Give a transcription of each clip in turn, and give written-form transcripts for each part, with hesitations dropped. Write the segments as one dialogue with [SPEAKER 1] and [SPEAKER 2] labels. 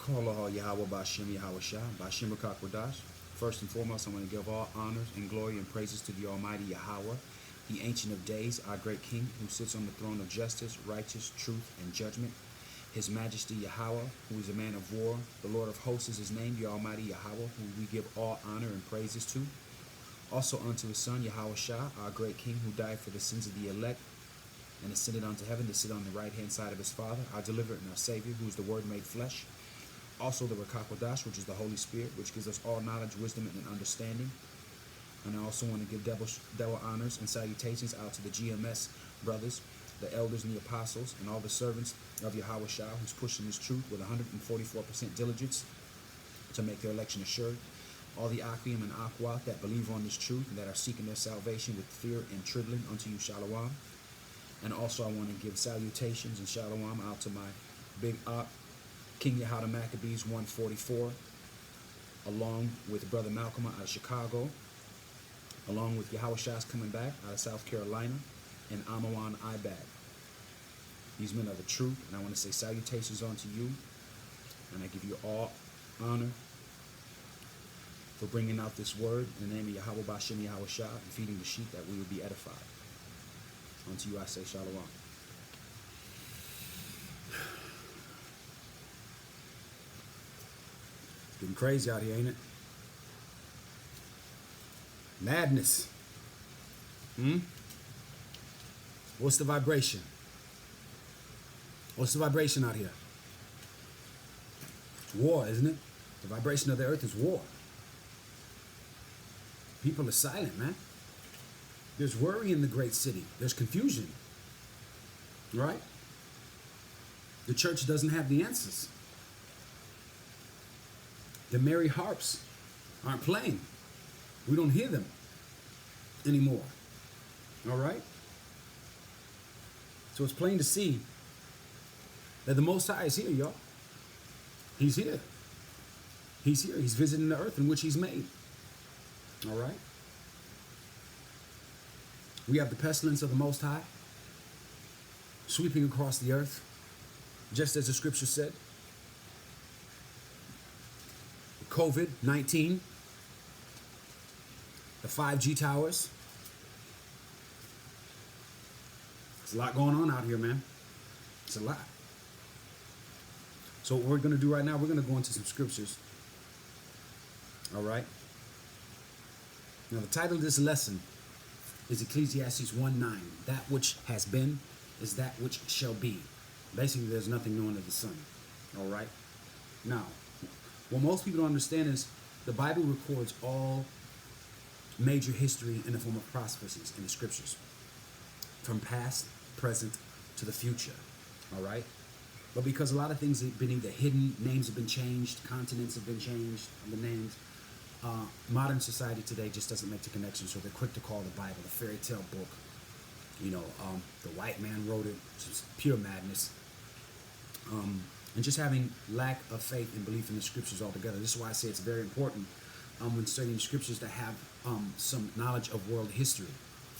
[SPEAKER 1] Kalaha Yahweh Bashem Yahweh Shah, Bashem Rakakwadash. First and foremost, I want to give all honors and glory and praises to the Almighty Yahweh, the Ancient of Days, our great King, who sits on the throne of justice, righteous, truth, and judgment. His Majesty Yahweh, who is a man of war. The Lord of hosts is his name, the Almighty Yahweh, who we give all honor and praises to. Also unto his Son, Yahweh Shah, our great King, who died for the sins of the elect and ascended unto heaven to sit on the right-hand side of his Father, our deliverer and our Savior, who is the Word made flesh. Also the Rakakwadash, which is the Holy Spirit, which gives us all knowledge, wisdom, and understanding. And I also want to give double honors and salutations out to the GMS brothers, the elders and the apostles, and all the servants of Yahweh Shah, who's pushing this truth with 144% diligence to make their election assured. All the Akim and Akwat that believe on this truth and that are seeking their salvation with fear and trembling unto you, Shalom. And also I want to give salutations and Shalom out to my big King Yehoiada Maccabees 144, along with Brother Malcolm out of Chicago, along with Yahweh Shah's coming back out of South Carolina, and Amawan Ibad. These men are the truth, and I want to say salutations unto you, and I give you all honor for bringing out this word in the name of Yahweh Bashem Yahweh Shah and feeding the sheep that we will be edified. Unto you I say Shalom. Getting crazy out here, ain't it? Madness. What's the vibration? What's the vibration out here? It's war, isn't it? The vibration of the earth is war. People are silent, man. There's worry in the great city. There's confusion. Right? The church doesn't have the answers. The merry harps aren't playing. We don't hear them anymore. All right? So it's plain to see that the Most High is here, y'all. He's here. He's here. He's visiting the earth in which he's made. All right? We have the pestilence of the Most High sweeping across the earth, just as the scripture said. COVID-19, the 5G towers. There's a lot going on out here, man. It's a lot. So what we're going to do right now, we're going to go into some scriptures. All right? Now, the title of this lesson is Ecclesiastes 1:9. That which has been is that which shall be. Basically, there's nothing new under the sun. All right? Now, what most people don't understand is the Bible records all major history in the form of prophecies in the scriptures, from past, present, to the future. All right? But because a lot of things have been either hidden, names have been changed, continents have been changed, the names, modern society today just doesn't make the connection, so they're quick to call the Bible a fairy tale book. You know, the white man wrote it, which is pure madness. And just having lack of faith and belief in the scriptures altogether. This is why I say it's very important when studying scriptures to have some knowledge of world history,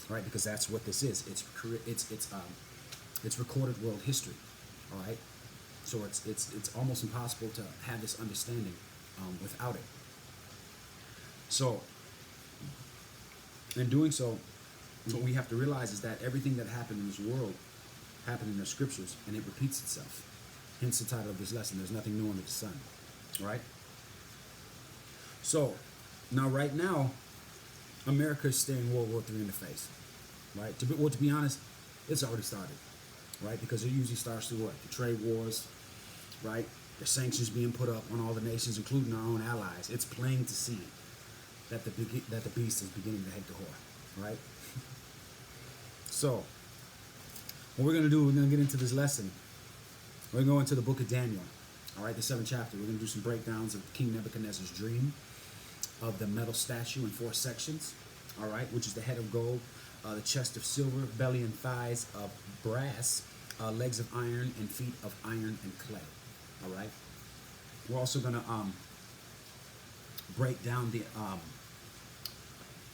[SPEAKER 1] right? Because that's what this is. It's recorded world history, all right? So it's almost impossible to have this understanding without it. So, in doing so, what we have to realize is that everything that happened in this world happened in the scriptures, and it repeats itself. Hence the title of this lesson, There's Nothing New Under the Sun. Right? So, now right now, America is staring World War III in the face. Right? To be honest, it's already started. Right? Because it usually starts through what? The trade wars. Right? The sanctions being put up on all the nations, including our own allies. It's plain to see that the beast is beginning to head to whore. Right? So, what we're going to do, we're going to get into this lesson. We're going to go into the book of Daniel, all right, the 7th chapter. We're going to do some breakdowns of King Nebuchadnezzar's dream of the metal statue in 4 sections, all right, which is the head of gold, the chest of silver, belly and thighs of brass, legs of iron, and feet of iron and clay, all right. We're also going to break down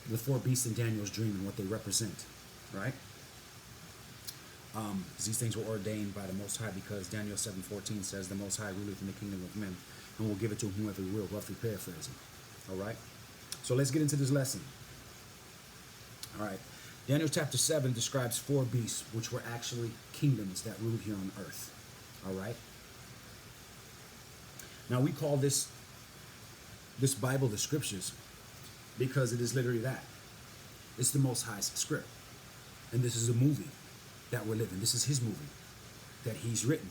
[SPEAKER 1] the 4 beasts in Daniel's dream and what they represent, right? These things were ordained by the Most High, because Daniel 7:14 says, the Most High ruleth in the kingdom of men and we'll give it to whomever we will, roughly paraphrasing. All right? So let's get into this lesson. All right. Daniel chapter 7 describes 4 beasts, which were actually kingdoms that ruled here on earth. All right? Now, we call this Bible the Scriptures because it is literally that. It's the Most High's script. And this is a movie that we're living. This is his movie that he's written.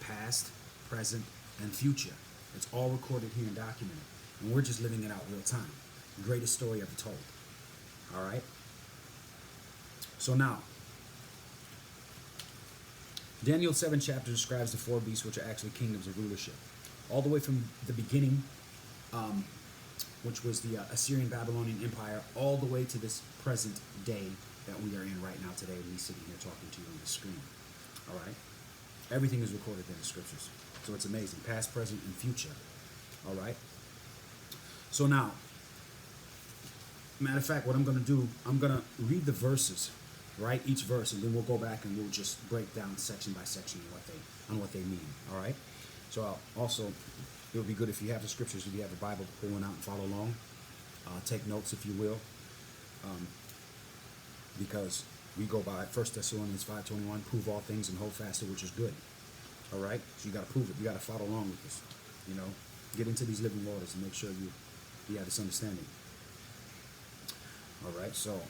[SPEAKER 1] Past, present, and future. It's all recorded here and documented. And we're just living it out real time. The greatest story ever told. All right? So now, Daniel 7 chapter describes the 4 beasts, which are actually kingdoms of rulership. All the way from the beginning, which was the Assyrian Babylonian Empire, all the way to this present day that we are in right now today, me sitting here talking to you on the screen. All right? Everything is recorded in the scriptures. So it's amazing. Past, present, and future. All right? So now, matter of fact, what I'm going to do, I'm going to read the verses, right? Each verse, and then we'll go back and we'll just break down section by section on what they mean. All right? So also, it would be good if you have the scriptures, if you have a Bible, pull one out and follow along. Take notes, if you will. Because we go by 1 Thessalonians 5:21, prove all things and hold fast to which is good. All right? So you got to prove it. You got to follow along with this. You know, get into these living waters and make sure you have this understanding. All right, so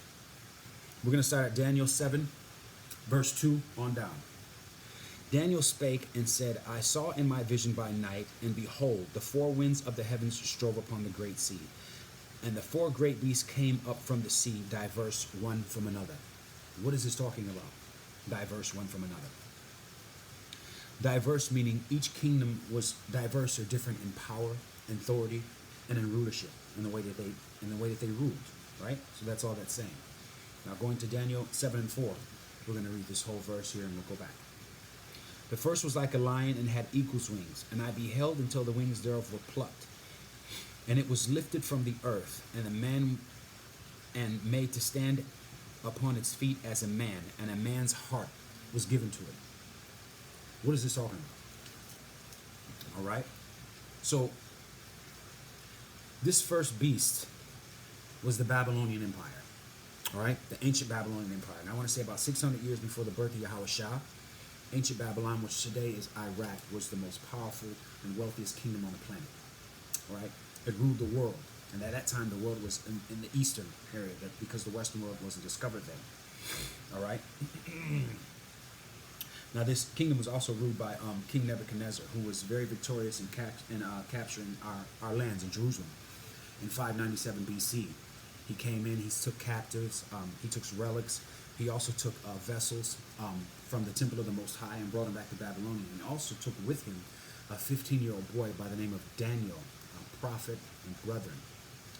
[SPEAKER 1] we're going to start at Daniel 7, verse 2 on down. Daniel spake and said, I saw in my vision by night, and behold, the 4 winds of the heavens strove upon the great sea. And the 4 great beasts came up from the sea, diverse one from another. What is this talking about? Diverse one from another. Diverse meaning each kingdom was diverse or different in power, and authority, and in rulership, in the way that they ruled. Right? So that's all that's saying. Now going to Daniel 7 and 4. We're going to read this whole verse here and we'll go back. The first was like a lion and had eagle's wings, and I beheld until the wings thereof were plucked. And it was lifted from the earth, and made to stand upon its feet as a man, and a man's heart was given to it. What is this talking about? All right? So, this first beast was the Babylonian Empire. All right? The ancient Babylonian Empire. And I want to say about 600 years before the birth of Yahushua, ancient Babylon, which today is Iraq, was the most powerful and wealthiest kingdom on the planet. All right? It ruled the world. And at that time, the world was in the eastern area, because the western world wasn't discovered then. All right? Now, this kingdom was also ruled by King Nebuchadnezzar, who was very victorious in capturing our lands in Jerusalem in 597 BC. He came in, he took captives, he took relics. He also took vessels from the temple of the Most High and brought them back to Babylonia. And also took with him a 15-year-old boy by the name of Daniel, a prophet and brethren.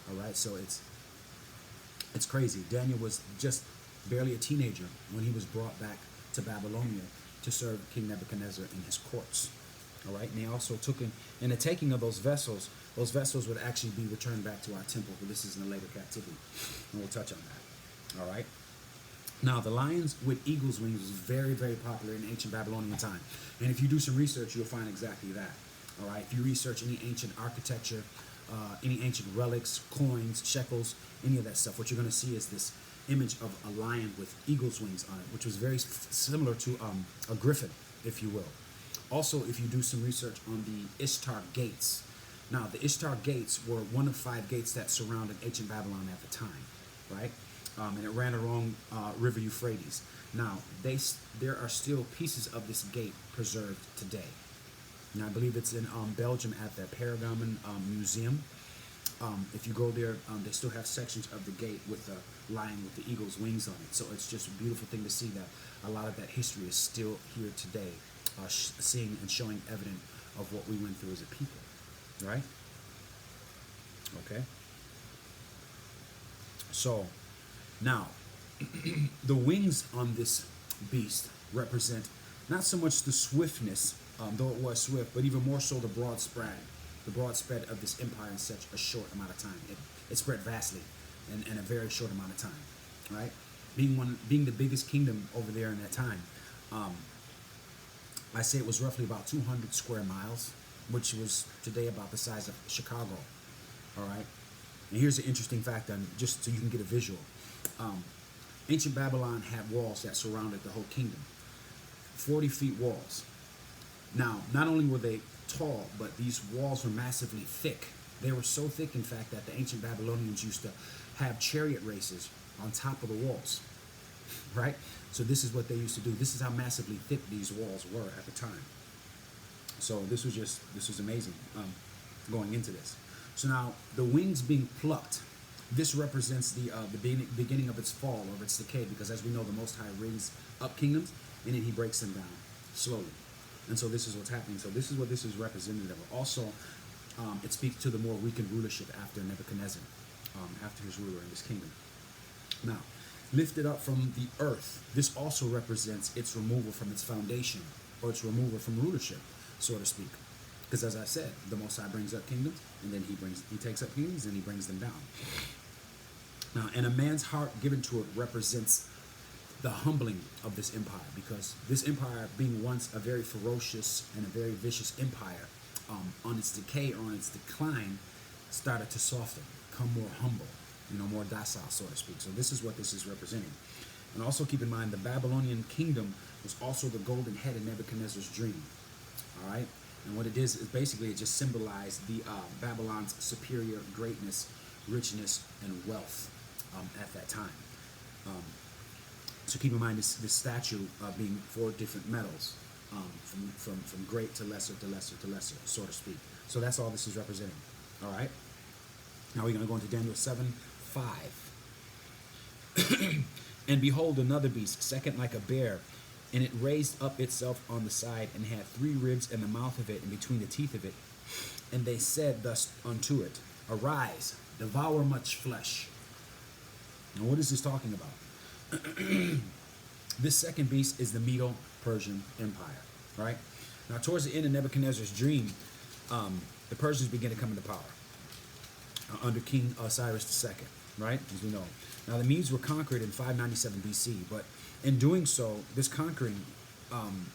[SPEAKER 1] All right, so it's crazy. Daniel was just barely a teenager when he was brought back to Babylonia to serve King Nebuchadnezzar in his courts. All right, and they also took in the taking of those vessels would actually be returned back to our temple, but this is in a later captivity, and we'll touch on that. All right. Now, the lions with eagle's wings was very, very popular in ancient Babylonian time, and if you do some research, you'll find exactly that. All right, if you research any ancient architecture, any ancient relics, coins, shekels, any of that stuff, what you're going to see is this image of a lion with eagle's wings on it, which was very similar to a griffin, if you will. Also, if you do some research on the Ishtar gates. Now, the Ishtar gates were one of 5 gates that surrounded ancient Babylon at the time, right? And it ran along River Euphrates. Now, there are still pieces of this gate preserved today. Now, I believe it's in Belgium at the Pergamon Museum. If you go there, they still have sections of the gate with the lion with the eagle's wings on it. So it's just a beautiful thing to see that a lot of that history is still here today, seeing and showing evidence of what we went through as a people, right? Okay. So now, the wings on this beast represent not so much the swiftness, though it was swift, but even more so the broad spread of this empire in such a short amount of time. It spread vastly in a very short amount of time, right? Being the biggest kingdom over there in that time, I say it was roughly about 200 square miles, which was today about the size of Chicago. All right. And here's an interesting fact, just so you can get a visual. Um, Ancient Babylon had walls that surrounded the whole kingdom, 40 feet walls. Now, not only were they tall, but these walls were massively thick. They were so thick, in fact, that the ancient Babylonians used to have chariot races on top of the walls, right? So this is what they used to do. This is how massively thick these walls were at the time. So this was amazing going into this. So now the wings being plucked, this represents the beginning of its fall or its decay, because as we know, the Most High rings up kingdoms and then he breaks them down slowly. And so this is what's happening. So this is what this is representative of. Also, it speaks to the more weakened rulership after Nebuchadnezzar, after his ruler in this kingdom. Now, lifted up from the earth, this also represents its removal from its foundation, or its removal from rulership, so to speak. Because as I said, the Most High brings up kingdoms, and then he takes up kingdoms, and he brings them down. Now, and a man's heart given to it represents the humbling of this empire, because this empire, being once a very ferocious and a very vicious empire, on its decay or on its decline, started to soften, become more humble, more docile, so to speak. So this is what this is representing. And also keep in mind, the Babylonian kingdom was also the golden head in Nebuchadnezzar's dream. All right? And what it is basically it just symbolized the Babylon's superior greatness, richness, and wealth at that time. So keep in mind this statue being 4 different metals, from great to lesser to lesser to lesser, so to speak. So that's all this is representing. All right? Now we're going to go into Daniel 7:5. And behold, another beast, second like a bear, and it raised up itself on the side, and had 3 ribs in the mouth of it, and between the teeth of it. And they said thus unto it, Arise, devour much flesh. Now what is this talking about? This second beast is the Medo-Persian Empire, right? Now towards the end of Nebuchadnezzar's dream, the Persians begin to come into power under King Cyrus II, right? As we know. Now the Medes were conquered in 597 BC, but in doing so, this conquering and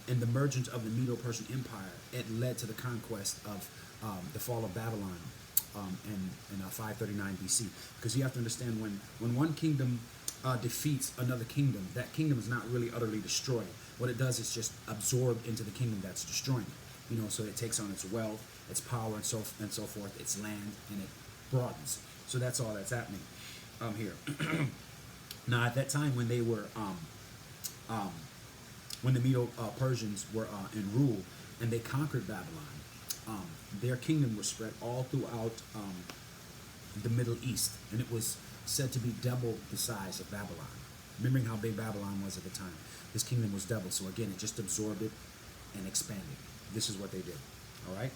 [SPEAKER 1] the emergence of the Medo-Persian Empire, it led to the conquest of the fall of Babylon in 539 BC. Because you have to understand, when one kingdom defeats another kingdom, that kingdom is not really utterly destroyed. What it does is just absorb into the kingdom that's destroying it. So it takes on its wealth, its power, and so forth, its land, and it broadens. So that's all that's happening here. Now, at that time, when they were, when the Medo-Persians were in rule, and they conquered Babylon, their kingdom was spread all throughout the Middle East, and it was said to be double the size of Babylon. Remembering how big Babylon was at the time, this kingdom was double. So again, it just absorbed it and expanded. This is what they did. All right.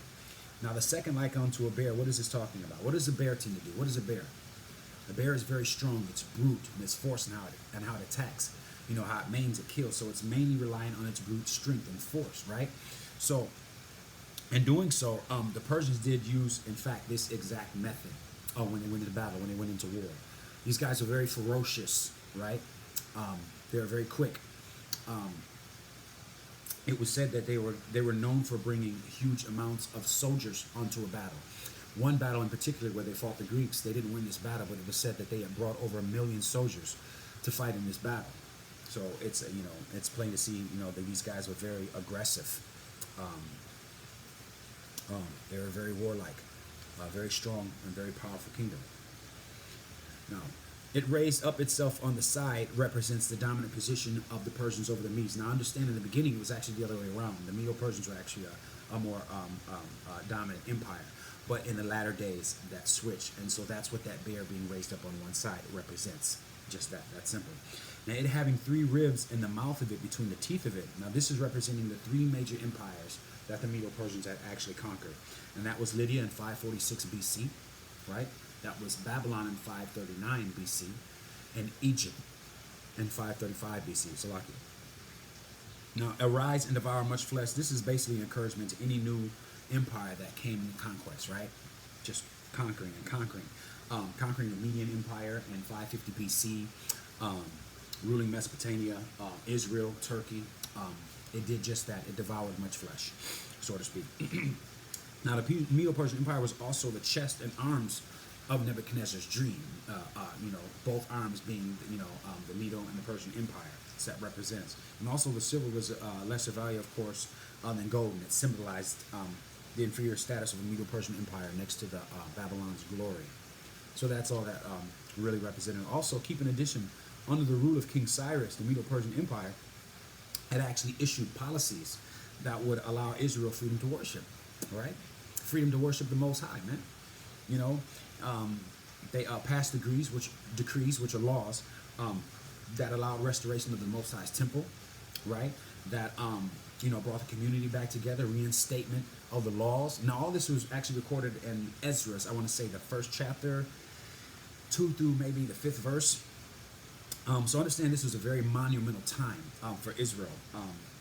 [SPEAKER 1] Now, the second like unto a bear, what is this talking about? What does a bear tend to do? What is a bear? A bear is very strong. It's brute in its force and how it attacks. How it maims, it kills. So it's mainly relying on its brute strength and force, right? So, in doing so, the Persians did use, in fact, this exact method when they went into battle, when they went into war. These guys are very ferocious, right? They're very quick. It was said that they were known for bringing huge amounts of soldiers onto a battle. One battle in particular, where they fought the Greeks, they didn't win this battle, but it was said that they had brought over 1 million soldiers to fight in this battle. So it's it's plain to see that these guys were very aggressive. They were very warlike, very strong and very powerful kingdom. Now, it raised up itself on the side represents the dominant position of the Persians over the Medes. Now, understand in the beginning it was actually the other way around. The Medo-Persians were actually a more dominant empire. But in the latter days, that switched. And so that's what that bear being raised up on one side represents. Just that simple. Now, it having 3 ribs in the mouth of it, between the teeth of it. Now, this is representing the 3 major empires that the Medo-Persians had actually conquered. And that was Lydia in 546 BC, right? That was Babylon in 539 BC, and Egypt in 535 BC, Salakia. Now, arise and devour much flesh. This is basically an encouragement to any new empire that came in conquest, right? Just conquering and conquering. Conquering the Median Empire in 550 BC, ruling Mesopotamia, Israel, Turkey, it did just that. It devoured much flesh, so to speak. Now, the Medo-Persian Empire was also the chest and arms of Nebuchadnezzar's dream. Both arms being, the Medo and the Persian Empire that represents. And also the silver was lesser value, of course, than gold, and it symbolized the inferior status of the Medo-Persian Empire next to the Babylon's glory. So that's all that really represented. Also, keep in addition, under the rule of King Cyrus, the Medo-Persian Empire had actually issued policies that would allow Israel freedom to worship, right? Freedom to worship the Most High, man. They passed decrees, which are laws, that allowed restoration of the Most High's temple, right? That brought the community back together, reinstatement of the laws. Now, all this was actually recorded in Ezra's. I want to say the first chapter, 2 through maybe the 5th verse. So understand this was a very monumental time for Israel.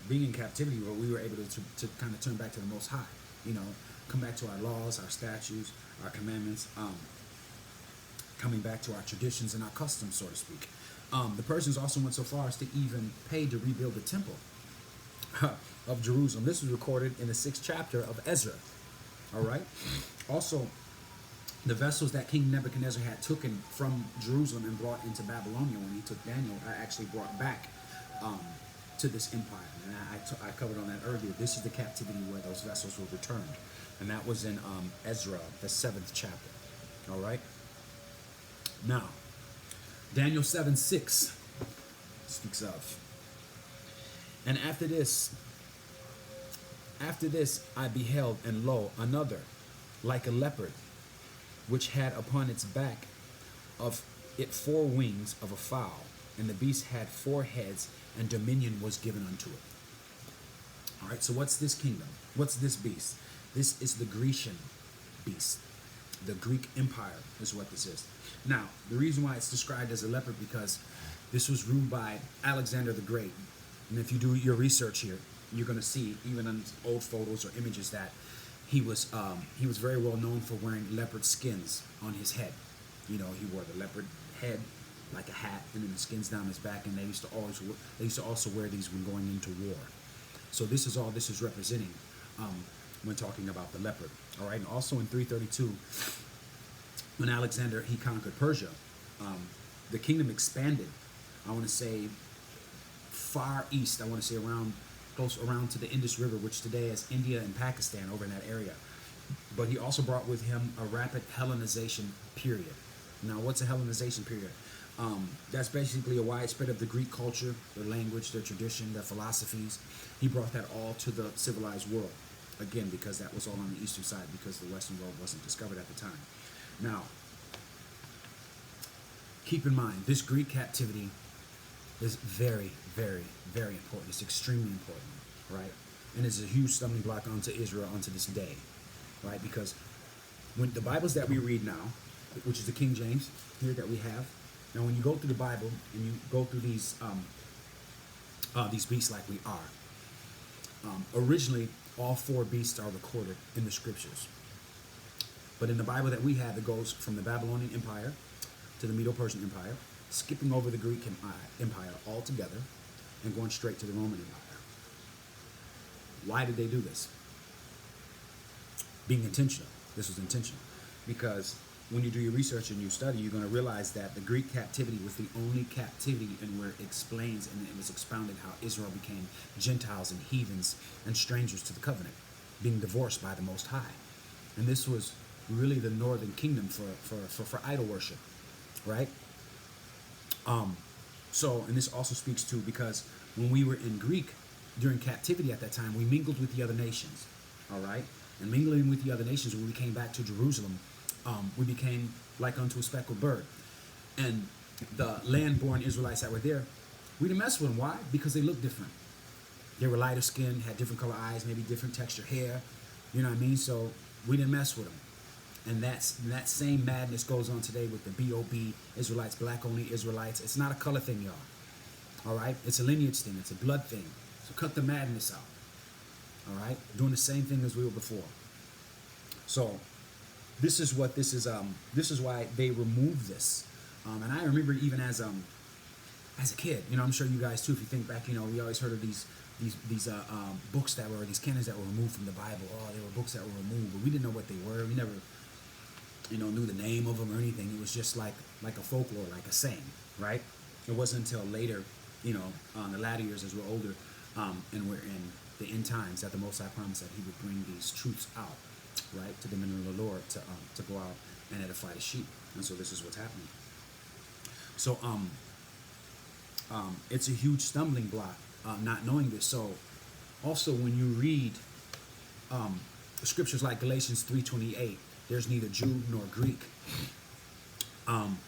[SPEAKER 1] Being in captivity, where we were able to kind of turn back to the Most High, come back to our laws, our statutes, our commandments, coming back to our traditions and our customs, so to speak. The Persians also went so far as to even pay to rebuild the temple of Jerusalem. This was recorded in the 6th chapter of Ezra. All right. Also, the vessels that King Nebuchadnezzar had taken from Jerusalem and brought into Babylonia when he took Daniel are actually brought back to this empire. And I covered on that earlier. This is the captivity where those vessels were returned. And that was in Ezra, the 7th chapter. All right. Now, Daniel 7:6 speaks of. And after this I beheld, and lo, another, like a leopard, which had upon its back of it 4 wings of a fowl, and the beast had 4 heads, and dominion was given unto it. All right, so what's this kingdom? What's this beast? This is the Grecian beast. The Greek Empire is what this is. Now, the reason why it's described as a leopard, because this was ruled by Alexander the Great. And if you do your research here, you're going to see, even in old photos or images, that he was very well known for wearing leopard skins on his head. He wore the leopard head like a hat, and then the skins down his back. And they used to also wear these when going into war. So this is all this is representing when talking about the leopard. All right, and also in 332, when Alexander he conquered Persia, the kingdom expanded. I want to say far east. I want to say close around to the Indus River, which today is India and Pakistan, over in that area. But he also brought with him a rapid Hellenization period. Now, what's a Hellenization period? That's basically a widespread of the Greek culture, their language, their tradition, their philosophies. He brought that all to the civilized world. Again, because that was all on the eastern side, because the western world wasn't discovered at the time. Now, keep in mind, this Greek captivity is very, very, very important. It's extremely important, right? And it's a huge stumbling block onto Israel onto this day, right? Because when the Bibles that we read now, which is the King James here that we have, now when you go through the Bible and you go through these beasts like we are, originally all 4 beasts are recorded in the scriptures. But in the Bible that we have, it goes from the Babylonian Empire to the Medo-Persian Empire, skipping over the Greek Empire altogether, and going straight to the Roman Empire. Why did they do this? Being intentional. This was intentional. Because when you do your research and you study, you're going to realize that the Greek captivity was the only captivity in where it explains and it was expounded how Israel became Gentiles and heathens and strangers to the covenant, being divorced by the Most High. And this was really the northern kingdom for idol worship, right? And this also speaks to, because when we were in Greek during captivity at that time, we mingled with the other nations, all right? And mingling with the other nations, when we came back to Jerusalem, we became like unto a speckled bird. And the land-born Israelites that were there, we didn't mess with them. Why? Because they looked different. They were lighter skinned, had different color eyes, maybe different texture hair. You know what I mean? So we didn't mess with them. And that same madness goes on today with the B.O.B. Israelites, black-only Israelites. It's not a color thing, y'all. All right? It's a lineage thing. It's a blood thing. So cut the madness out. All right? Doing the same thing as we were before. So this is what this is. This is why they removed this. And I remember even as as a kid, I'm sure you guys too. If you think back, we always heard of these books that were these canons that were removed from the Bible. Oh, they were books that were removed, but we didn't know what they were. We never, knew the name of them or anything. It was just like a folklore, like a saying, right? It wasn't until later, on the latter years as we're older, and we're in the end times, that the Most High promised that He would bring these truths out, right, to the men of the Lord to go out and edify the sheep. And so this is what's happening. So it's a huge stumbling block, not knowing this. So also when you read scriptures like Galatians 3:28, there's neither Jew nor Greek,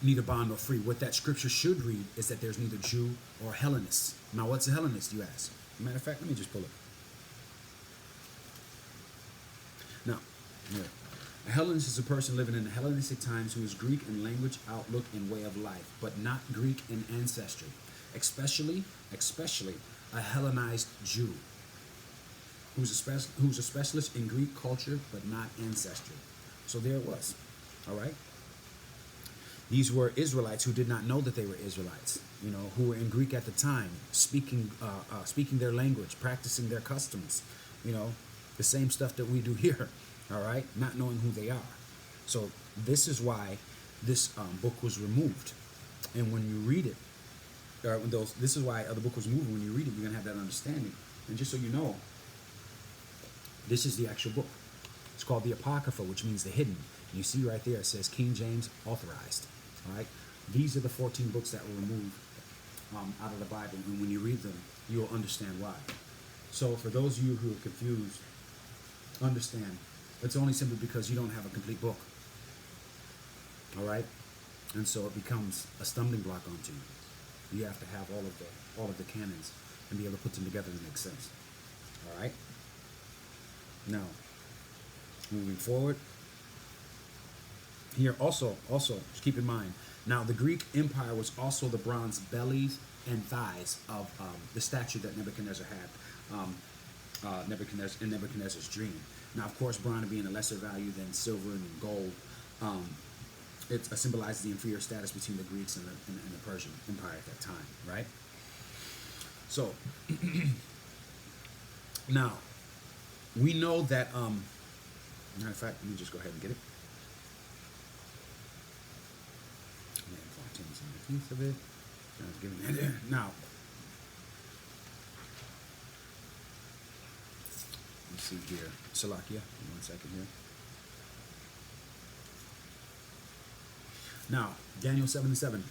[SPEAKER 1] neither bond nor free. What that scripture should read is that there's neither Jew or Hellenist. Now, what's a Hellenist, you ask? Matter of fact, let me just pull it. Now, yeah. A Hellenist is a person living in the Hellenistic times who is Greek in language, outlook, and way of life, but not Greek in ancestry. Especially a Hellenized Jew who's a specialist in Greek culture, but not ancestry. So there it was. All right. These were Israelites who did not know that they were Israelites, who were in Greek at the time, speaking their language, practicing their customs, the same stuff that we do here, all right, not knowing who they are. So this is why this book was removed. And when you read it, this is why the book was removed. When you read it, you're going to have that understanding. And just so you know, this is the actual book. It's called the Apocrypha, which means the hidden. And you see right there, it says King James Authorized. All right, these are the 14 books that were removed out of the Bible, and when you read them, you'll understand why. So for those of you who are confused, understand it's only simply because you don't have a complete book. All right, and so it becomes a stumbling block onto you. You have to have all of the canons and be able to put them together to make sense. All right. Now, moving forward. Here also, just keep in mind, now the Greek Empire was also the bronze bellies and thighs of the statue that Nebuchadnezzar had, in Nebuchadnezzar's dream. Now, of course, bronze being a lesser value than silver and gold, it symbolizes the inferior status between the Greeks and the Persian Empire at that time, right? So, now, we know that, matter of fact, let me just go ahead and get it. A piece of it. Now, let's see here. Salakia, 1 second here. Now, Daniel 7:7.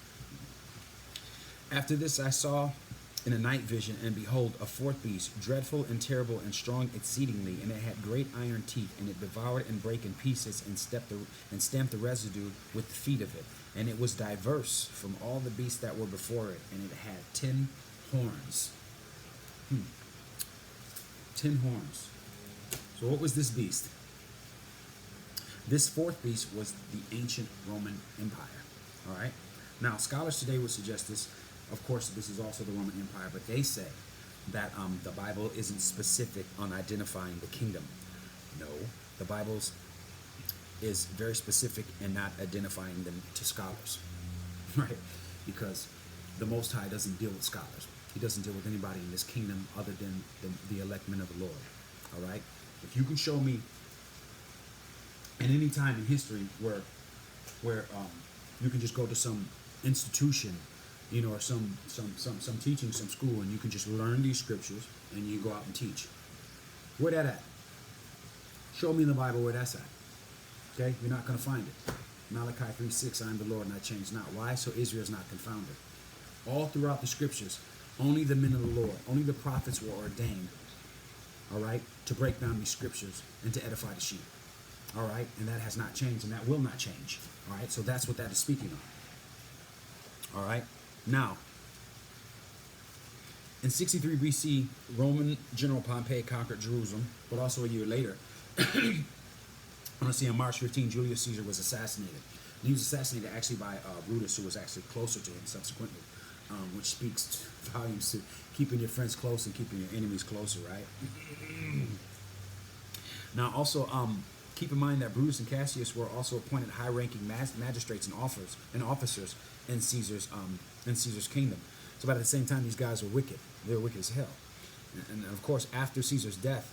[SPEAKER 1] After this I saw in a night vision, and behold, a fourth beast, dreadful and terrible and strong exceedingly, and it had great iron teeth, and it devoured and brake in pieces, and stamped the residue with the feet of it. And it was diverse from all the beasts that were before it, and it had 10 horns. 10 horns. So what was this beast? This fourth beast was the ancient Roman Empire. All right. Now, scholars today would suggest this. Of course, this is also the Roman Empire, but they say that the Bible isn't specific on identifying the kingdom. No, the Bible is very specific in not identifying them to scholars, right? Because the Most High doesn't deal with scholars. He doesn't deal with anybody in this kingdom other than the elect men of the Lord. All right. If you can show me at any time in history where you can just go to some institution, or some teaching, some school, and you can just learn these scriptures and you go out and teach. Where that at? Show me in the Bible where that's at. Okay? You're not going to find it. Malachi 3:6, I am the Lord and I change not. Why? So Israel is not confounded. All throughout the scriptures, only the men of the Lord, only the prophets were ordained, all right, to break down these scriptures and to edify the sheep. All right? And that has not changed, and that will not change. All right? So that's what that is speaking of. All right? Now, in 63 BC, Roman General Pompey conquered Jerusalem, but also a year later, on March 15, Julius Caesar was assassinated. And he was assassinated actually by Brutus, who was actually closer to him subsequently, which speaks volumes to keeping your friends close and keeping your enemies closer, right? Now, also, keep in mind that Brutus and Cassius were also appointed high-ranking magistrates and officers in Caesar's kingdom. So, but at the same time, these guys were wicked. They were wicked as hell. And of course, after Caesar's death,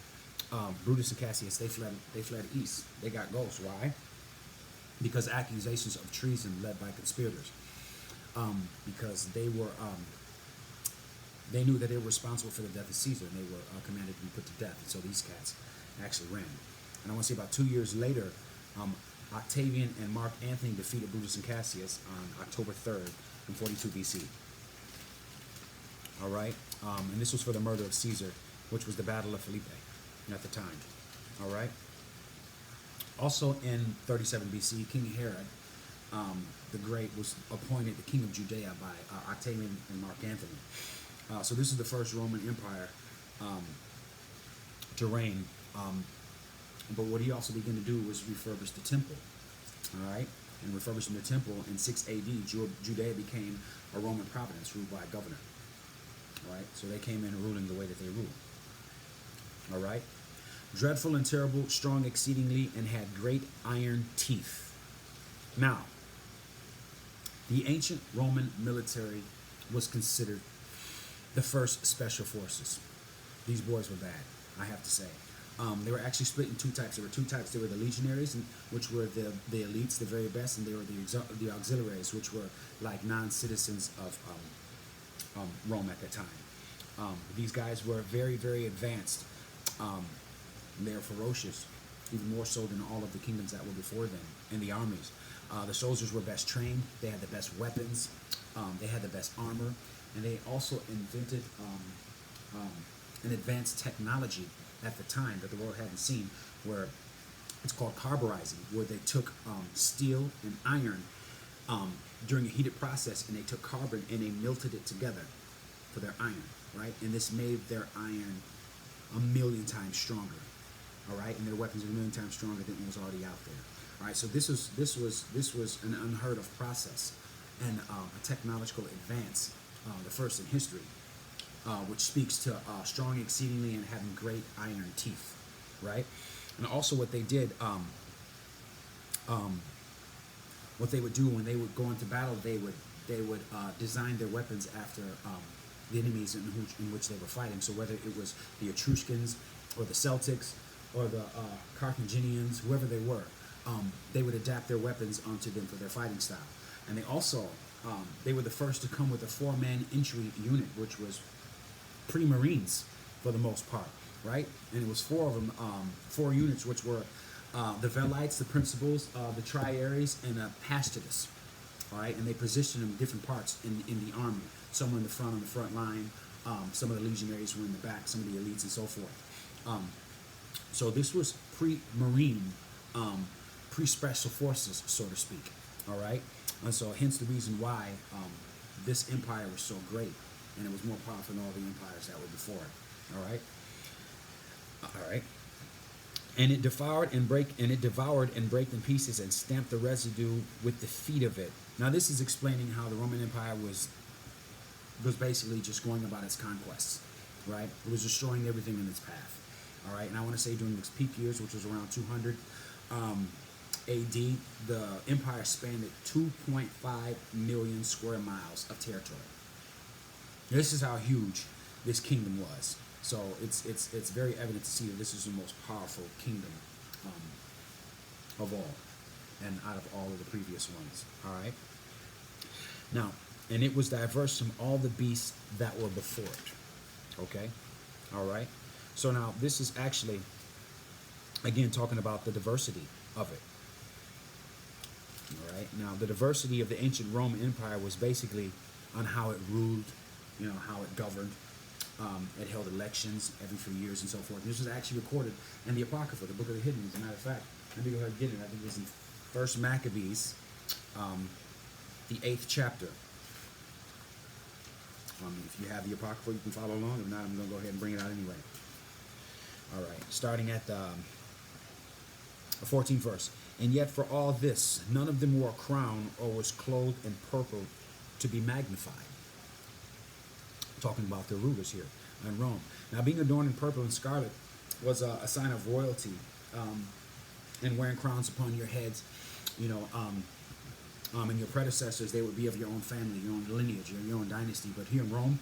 [SPEAKER 1] Brutus and Cassius they fled east. They got ghosts. Why? Because accusations of treason led by conspirators. Because they knew that they were responsible for the death of Caesar, and they were commanded to be put to death. And so these cats actually ran. And I want to say about 2 years later, Octavian and Mark Antony defeated Brutus and Cassius on October 3rd in 42 BC. All right, and this was for the murder of Caesar, which was the Battle of Philippi at the time. All right. Also in 37 BC, King Herod the Great was appointed the king of Judea by Octavian and Mark Antony. So this is the first Roman Empire to reign. But what he also began to do was refurbish the temple. All right, and refurbishing the temple in 6 AD, Judea became a Roman province ruled by a governor. All right, so they came in ruling the way that they ruled. All right, dreadful and terrible, strong exceedingly, and had great iron teeth. Now, the ancient Roman military was considered the first special forces. These boys were bad, I have to say. They were actually split in two types. There were two types. There were the legionaries, which were the elites, the very best, and there were the auxiliaries, which were like non-citizens of Rome at that time. These guys were very, very advanced. They were ferocious, even more so than all of the kingdoms that were before them in the armies. The soldiers were best trained. They had the best weapons. They had the best armor, and they also invented an advanced technology at the time that the world hadn't seen, where it's called carburizing, where they took steel and iron during a heated process, and they took carbon and they melted it together for their iron, right? And this made their iron 1,000,000 times stronger, all right? And their weapons were 1,000,000 times stronger than what was already out there, all right? So this was an unheard of process and a technological advance, the first in history. Which speaks to strong exceedingly and having great iron teeth, right? And also what they did, what they would do when they would go into battle, they would design their weapons after the enemies in which they were fighting. So whether it was the Etruscans or the Celtics or the Carthaginians, whoever they were, they would adapt their weapons onto them for their fighting style. And they also, they were the first to come with a 4-man entry unit, which was pre-Marines for the most part, right? And it was 4 of them, 4 units, which were the Velites, the Principals, the Triaries, and the Pastitus, all right? And they positioned them in different parts in the army. Some were in the front, on the front line. Some of the legionaries were in the back, some of the elites and so forth. So this was pre-Marine, pre-special forces, so to speak, all right? And so hence the reason why this empire was so great, and it was more powerful than all the empires that were before it. All right. And it devoured and brake in pieces and stamped the residue with the feet of it. Now this is explaining how the Roman Empire was basically just going about its conquests, right? It was destroying everything in its path. All right. And I want to say during its peak years, which was around 200 AD, the empire spanned 2.5 million square miles of territory. This is how huge this kingdom was. So it's very evident to see that this is the most powerful kingdom of all, and out of all of the previous ones. All right. Now, and it was diverse from all the beasts that were before it. Okay. All right. So now this is actually, again, talking about the diversity of it. All right. Now the diversity of the ancient Roman Empire was basically on how it ruled. You know, how it governed. It held elections every few years and so forth. This was actually recorded in the Apocrypha, the Book of the Hidden. As a matter of fact, let me go ahead and get it. I think it's in 1 Maccabees, the 8th chapter. If you have the Apocrypha, you can follow along. If not, I'm going to go ahead and bring it out anyway. All right, starting at the 14th verse. And yet for all this, none of them wore a crown or was clothed in purple to be magnified. Talking about the rulers here in Rome. Now, being adorned in purple and scarlet was a sign of royalty, and wearing crowns upon your heads, And your predecessors, they would be of your own family, your own lineage, your own dynasty. But here in Rome,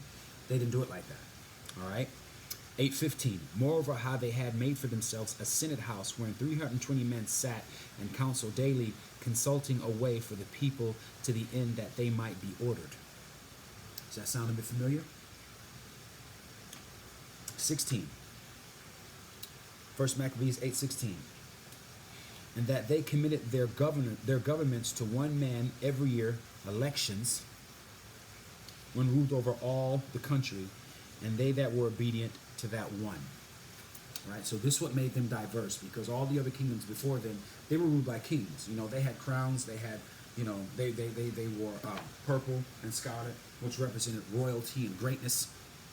[SPEAKER 1] they didn't do it like that. All right. 8:15. Moreover, how they had made for themselves a senate house wherein 320 men sat and counseled daily, consulting a way for the people to the end that they might be ordered. Does that sound a bit familiar? 16. First Maccabees 8:16. And that they committed their governments to one man every year, elections, when ruled over all the country, and they that were obedient to that one. Right? So this is what made them diverse, because all the other kingdoms before them, they were ruled by kings. You know, they had crowns, they had, you know, they wore purple and scarlet, which represented royalty and greatness,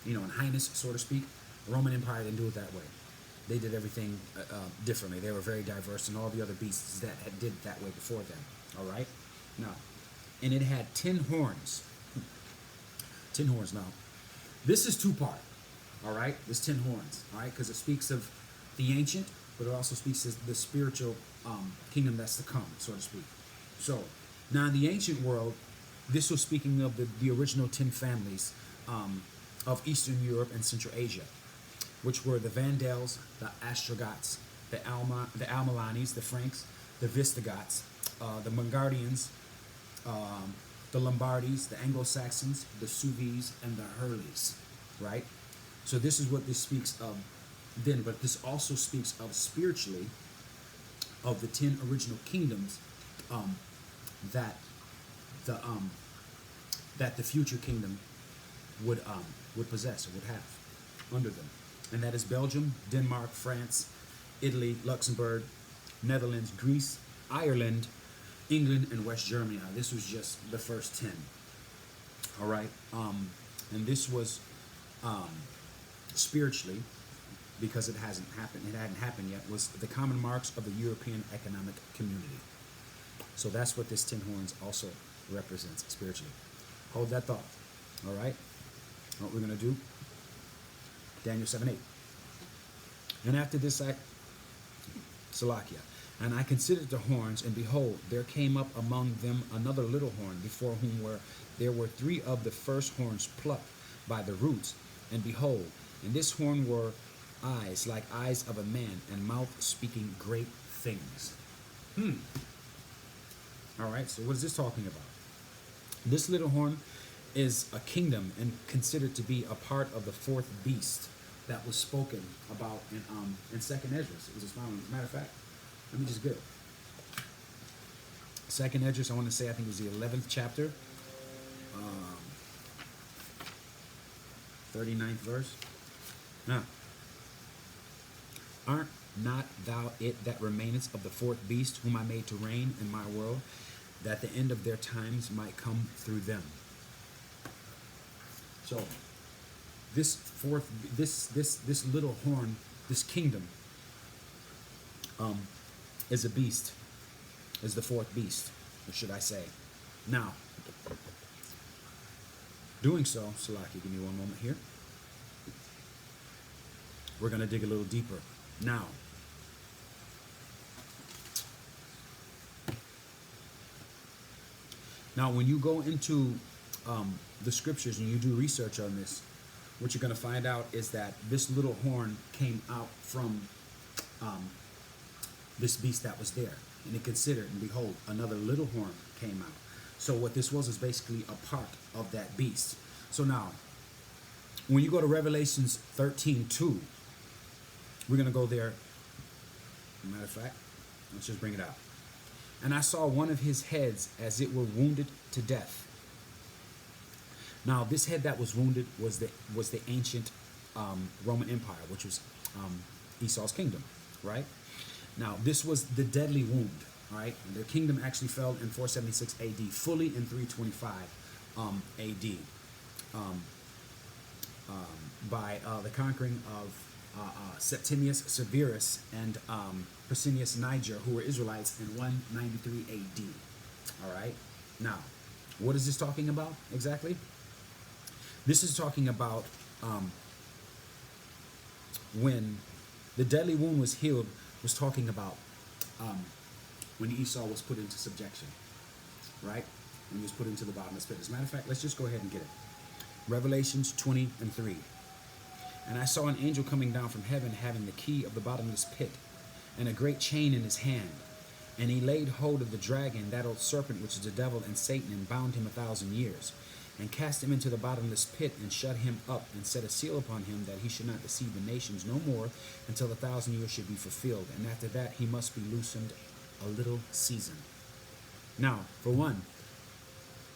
[SPEAKER 1] you know, and highness, so to speak. The Roman Empire didn't do it that way. They did everything differently. They were very diverse, and all the other beasts that did it that way before them. All right? Now, and it had 10 horns. 10 horns. Now, this is two-part. All right? This 10 horns. All right? Because it speaks of the ancient, but it also speaks of the spiritual kingdom that's to come, so to speak. So, now in the ancient world, this was speaking of the original 10 families of Eastern Europe and Central Asia, which were the Vandals, the Ostrogoths, the Almalanes, the Franks, the Visigoths, the Mongolians, the Lombardies, the Anglo-Saxons, the Sueves, and the Hurleys, right? So this is what this speaks of then, but this also speaks of spiritually of the 10 original kingdoms that the future kingdom would possess or would have under them. And that is Belgium, Denmark, France, Italy, Luxembourg, Netherlands, Greece, Ireland, England, and West Germany. Now, this was just the first 10. All right? And this was spiritually, because it hadn't happened yet, was the common marks of the European Economic Community. So that's what this 10 horns also represents spiritually. Hold that thought. All right? What we're going to do, Daniel 7:8. And after this Salakia, and I considered the horns, and behold, there came up among them another little horn, before whom there were 3 of the first horns plucked by the roots. And behold, in this horn were eyes like eyes of a man, and mouth speaking great things. All right, so what is this talking about? This little horn is a kingdom and considered to be a part of the fourth beast that was spoken about in Second Esdras. It was expounded. As a matter of fact, let me just go. Second Esdras, I want to say, I think it was the 11th chapter, 39th verse. Now, art not thou it that remainest of the fourth beast, whom I made to reign in my world, that the end of their times might come through them? So, this little horn, this kingdom, is a beast, is the fourth beast, or should I say? Now, doing so, Salaki, give me one moment here. We're going to dig a little deeper. Now, when you go into the scriptures and you do research on this, what you're going to find out is that this little horn came out from this beast that was there. And it considered, and behold, another little horn came out. So what this was is basically a part of that beast. So now, when you go to Revelations 13:2, we're going to go there. Matter of fact, let's just bring it out. And I saw one of his heads as it were wounded to death. Now, this head that was wounded was the ancient Roman Empire, which was Esau's kingdom, right? Now, this was the deadly wound, right? And their kingdom actually fell in 476 AD, fully in 325 AD, by the conquering of Septimius Severus and Pessinus Niger, who were Israelites in 193 AD. All right? Now, what is this talking about exactly? This is talking about when the deadly wound was healed, was talking about when Esau was put into subjection. right? And he was put into the bottomless pit. As a matter of fact, let's just go ahead and get it. Revelations 20:3. And I saw an angel coming down from heaven, having the key of the bottomless pit, and a great chain in his hand. And he laid hold of the dragon, that old serpent which is the devil and Satan, and bound him 1,000 years, and cast him into the bottomless pit, and shut him up, and set a seal upon him, that he should not deceive the nations no more, until the 1,000 years should be fulfilled. And after that he must be loosened a little season. Now, for one,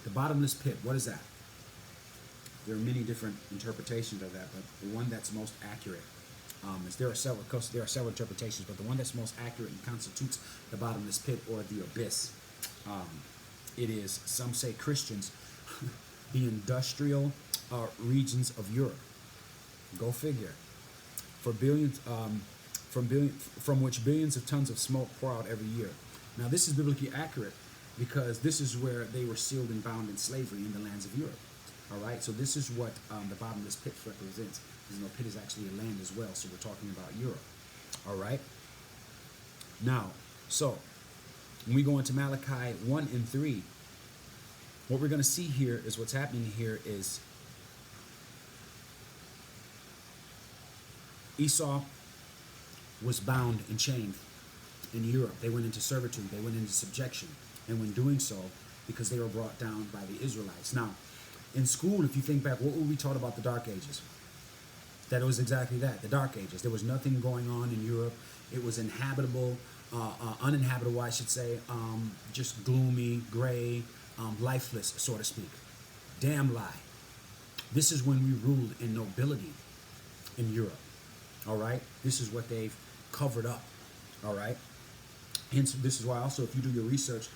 [SPEAKER 1] the bottomless pit, what is that? There are many different interpretations of that, but the one that's most accurate there are several interpretations, but the one that's most accurate and constitutes the bottomless pit or the abyss, it is, some say Christians, the industrial regions of Europe. Go figure. From which billions of tons of smoke pour out every year. Now, this is biblically accurate because this is where they were sealed and bound in slavery in the lands of Europe. All right, so this is what the bottomless pit represents. Because pit is actually a land as well, so we're talking about Europe. All right. Now, so when we go into Malachi 1:3, what we're going to see here is what's happening here is Esau was bound and chained in Europe. They went into servitude. They went into subjection. And when doing so, because they were brought down by the Israelites. Now, in school, if you think back, what were we taught about the Dark Ages? That it was exactly that, the Dark Ages. There was nothing going on in Europe. It was uninhabitable, I should say, just gloomy, gray, lifeless, so to speak. Damn lie. This is when we ruled in nobility in Europe, all right? This is what they've covered up, all right? Hence, this is why also, if you do your research,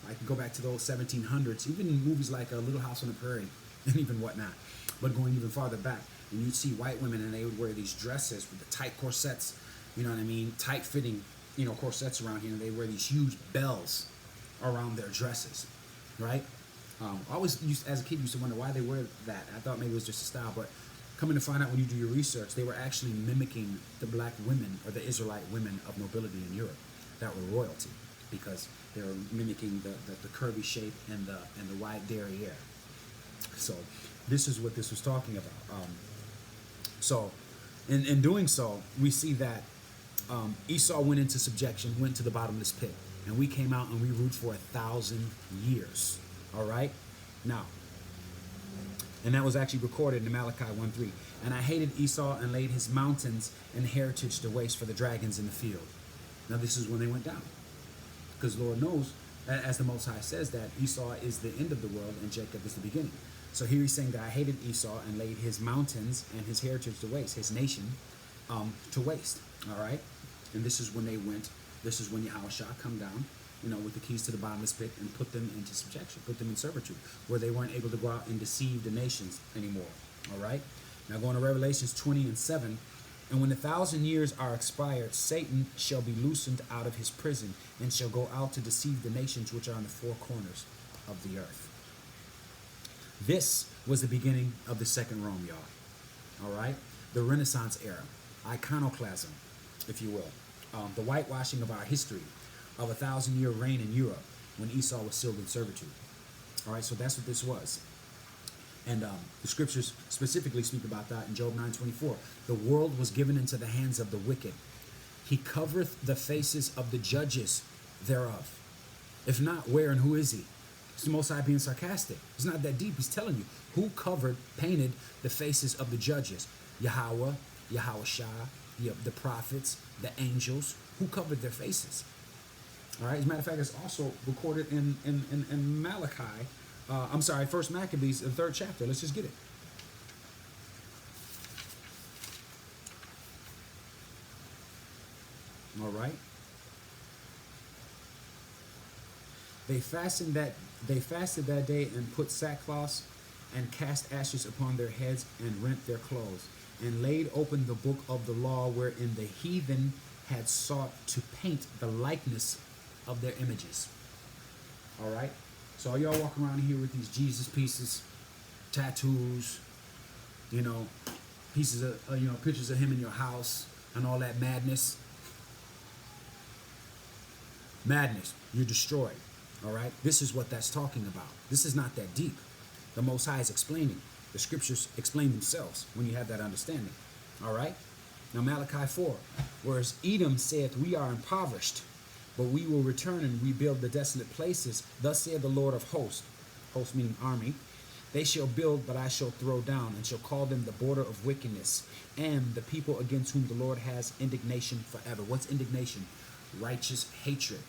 [SPEAKER 1] I can go back to the old 1700s, even in movies like Little House on the Prairie and even whatnot, but going even farther back, and you'd see white women and they would wear these dresses with the tight corsets, you know what I mean, tight fitting, corsets around here, and they wear these huge bells around their dresses, right? I always as a kid used to wonder why they wear that. I thought maybe it was just a style, but coming to find out when you do your research, they were actually mimicking the black women or the Israelite women of nobility in Europe that were royalty, because they were mimicking the curvy shape and the wide derriere. So this is what this was talking about. So in doing so, we see that Esau went into subjection, went to the bottomless pit, and we came out and we ruled for 1,000 years. All right? Now, and that was actually recorded in Malachi 1:3. And I hated Esau and laid his mountains and heritage to waste for the dragons in the field. Now, this is when they went down. Because Lord knows, as the Most High says, that Esau is the end of the world and Jacob is the beginning. So here he's saying that I hated Esau and laid his mountains and his heritage to waste, his nation to waste. All right? And this is when they went, this is when Yahushua come down, with the keys to the bottomless pit and put them into subjection, put them in servitude, where they weren't able to go out and deceive the nations anymore. All right? Now going to Revelations 20:7. And when 1,000 years are expired, Satan shall be loosened out of his prison and shall go out to deceive the nations which are on the four corners of the earth. This was the beginning of the second Rome, y'all. All right? The Renaissance era, iconoclasm, if you will. The whitewashing of our history of 1,000-year reign in Europe when Esau was sealed in servitude. All right, so that's what this was. And the scriptures specifically speak about that in Job 9:24. The world was given into the hands of the wicked. He covereth the faces of the judges thereof. If not, where and who is he? It's the Most High being sarcastic. It's not that deep. He's telling you who painted the faces of the judges. Yahweh, Yahushua, the prophets, the angels. Who covered their faces? All right. As a matter of fact, it's also recorded in Malachi. First Maccabees, the 3rd chapter. Let's just get it. All right. They fasted that day and put sackcloth and cast ashes upon their heads and rent their clothes and laid open the book of the law wherein the heathen had sought to paint the likeness of their images. All right. So all y'all walk around here with these Jesus pieces, tattoos, pieces of, pictures of him in your house and all that madness. Madness. You're destroyed. All right, this is what that's talking about. This is not that deep. The Most High is explaining. The scriptures explain themselves when you have that understanding. All right. Now Malachi 4, whereas Edom saith, we are impoverished, but we will return and rebuild the desolate places. Thus saith the Lord of hosts, host meaning army, they shall build, but I shall throw down, and shall call them the border of wickedness, and the people against whom the Lord has indignation forever. What's indignation? Righteous hatred,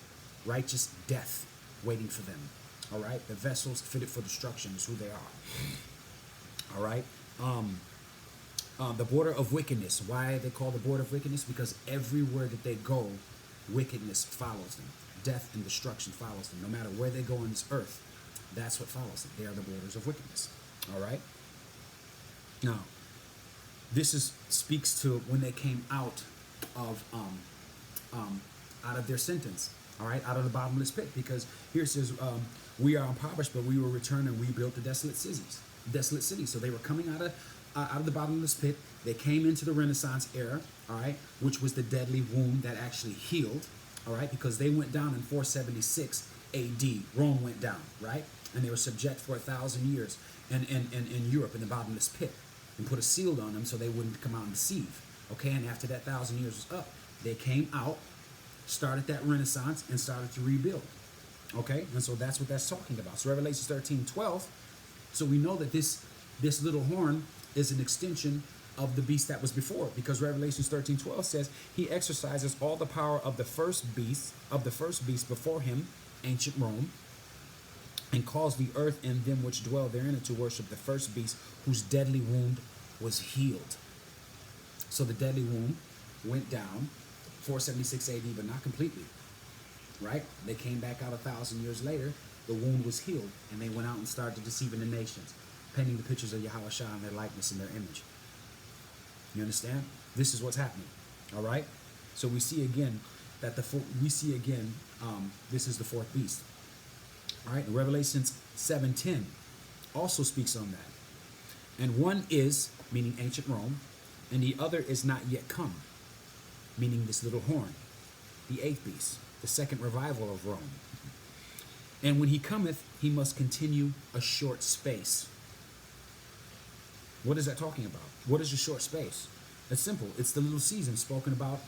[SPEAKER 1] righteous death waiting for them. All right, the vessels fitted for destruction is who they are. All right. The border of wickedness. Why are they called the border of wickedness? Because everywhere that they go, wickedness follows them. Death and destruction follows them. No matter where they go on this earth, that's what follows them. They are the borders of wickedness. All right. Now, this speaks to when they came out of their sentence. All right, out of the bottomless pit. Because here it says, we are impoverished, but we will return and rebuild the desolate cities. Desolate cities. So they were coming out of the bottomless pit. They came into the Renaissance era, all right, which was the deadly wound that actually healed, all right, because they went down in 476 AD. Rome went down, right, and they were subject for 1,000 years in Europe in the bottomless pit, and put a seal on them so they wouldn't come out and deceive. Okay, and after that 1,000 years was up, they came out, started that Renaissance, and started to rebuild. Okay, and so that's what that's talking about. So Revelation 13:12. So we know that this little horn is an extension of the beast that was before, because Revelation 13:12 says he exercises all the power of the first beast before him, ancient Rome, and caused the earth and them which dwell therein to worship the first beast, whose deadly wound was healed. So the deadly wound went down 476 AD, but not completely. Right? They came back out 1,000 years later. The wound was healed, and they went out and started deceiving the nations, painting the pictures of Yahweh Shah in their likeness and their image. You understand? This is what's happening. All right. So we see again that this is the fourth beast. All right. Revelation 7:10 also speaks on that. And one is, meaning ancient Rome, and the other is not yet come, meaning this little horn, the eighth beast, the second revival of Rome. And when he cometh, he must continue a short space. What is that talking about? What is a short space? It's simple. It's the little season spoken about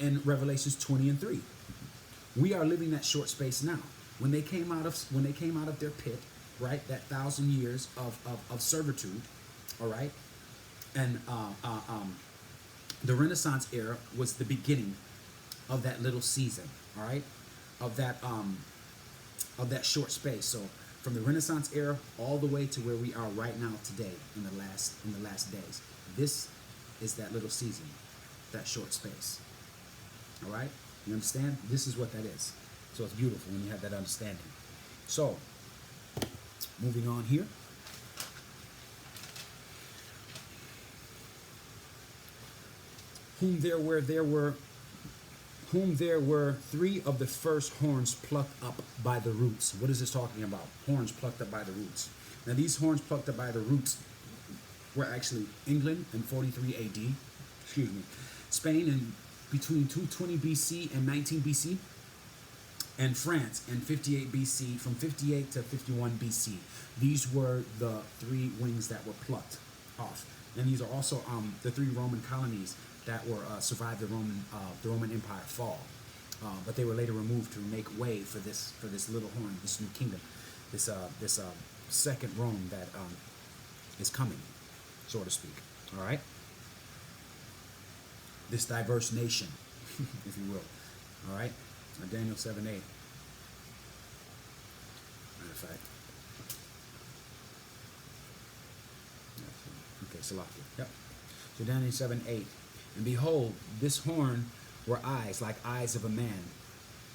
[SPEAKER 1] in Revelations 20:3. We are living that short space now. When they came out of their pit, right? That 1,000 years of servitude, all right? And the Renaissance era was the beginning of that little season, all right? Of that short space. So from the Renaissance era all the way to where we are right now today in the last days. This is that little season, that short space. All right? You understand? This is what that is. So it's beautiful when you have that understanding. So, moving on here. Whom there were three of the first horns plucked up by the roots. What is this talking about? Horns plucked up by the roots. Now these horns plucked up by the roots were actually England in 43 AD, Spain in between 220 BC and 19 BC, and France in 58 BC, from 58 to 51 BC. These were the three wings that were plucked off. And these are also the three Roman colonies that were survived the Roman Empire fall, but they were later removed to make way for this little horn, this new kingdom, this second Rome that is coming, so to speak. All right, this diverse nation, if you will. All right, Daniel 7:8. Matter of fact, okay, Salakia. Yep. So Daniel 7:8. And behold, this horn were eyes like eyes of a man.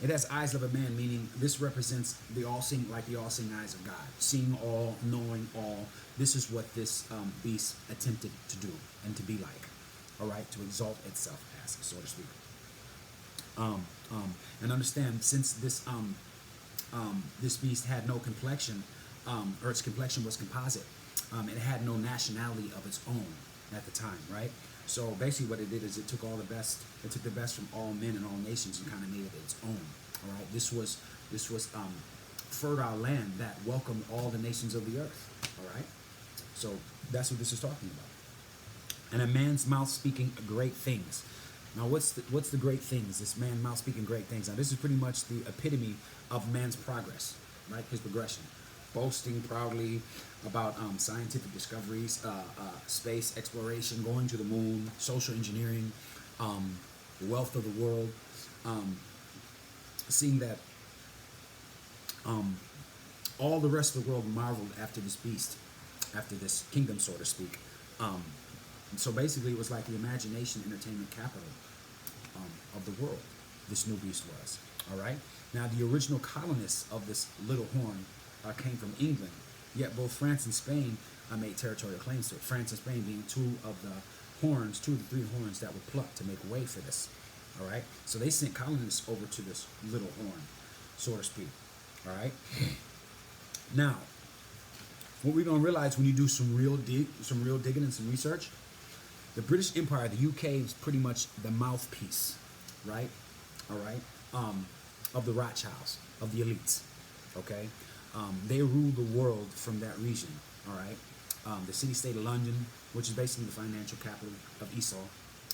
[SPEAKER 1] It has eyes of a man, meaning this represents the all-seeing, like the all-seeing eyes of God, seeing all, knowing all. This is what this beast attempted to do and to be like. All right, to exalt itself as, so to speak. And understand, since this beast had no complexion, or its complexion was composite, it had no nationality of its own at the time, right? So basically what it did is it took the best from all men and all nations and kind of made it its own. All right. This was fertile land that welcomed all the nations of the earth. All right? So that's what this is talking about. And a man's mouth speaking great things. Now, what's the great things? This man mouth speaking great things. Now, this is pretty much the epitome of man's progress, right? His progression, boasting proudly about scientific discoveries, space exploration, going to the moon, social engineering, the wealth of the world, seeing that all the rest of the world marveled after this beast, after this kingdom, so to speak. So basically, it was like the imagination entertainment capital of the world. This new beast was. All right. Now, the original colonists of this little horn came from England. Yet both France and Spain made territorial claims to it. France and Spain being two of the three horns that were plucked to make way for this. All right. So they sent colonists over to this little horn, so to speak. All right. Now, what we're gonna realize when you do some real digging and some research, the British Empire, the UK, is pretty much the mouthpiece, right? All right, of the Rothschilds, of the elites. Okay, they rule the world from that region. All right, the city-state of London, which is basically the financial capital of Esau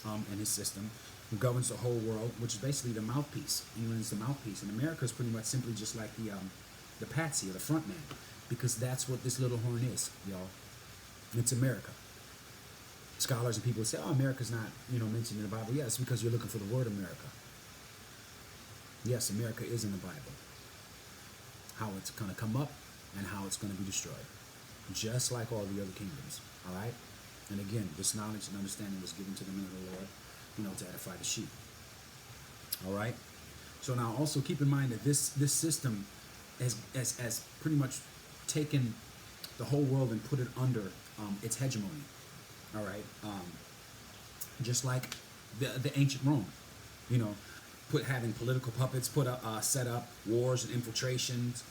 [SPEAKER 1] and his system, who governs the whole world, which is basically the mouthpiece. England is the mouthpiece, and America is pretty much simply just like the patsy or the front man, because that's what this little horn is, y'all. It's America. Scholars and people say, "Oh, America's not, mentioned in the Bible." Yes, because you're looking for the word America. Yes, America is in the Bible. How it's going to come up and how it's going to be destroyed, just like all the other kingdoms. All right. And again, this knowledge and understanding was given to the men of the Lord, to edify the sheep. All right. So now, also keep in mind that this system has pretty much taken the whole world and put it under its hegemony. All right, just like the ancient Rome, having political puppets, set up wars and infiltrations,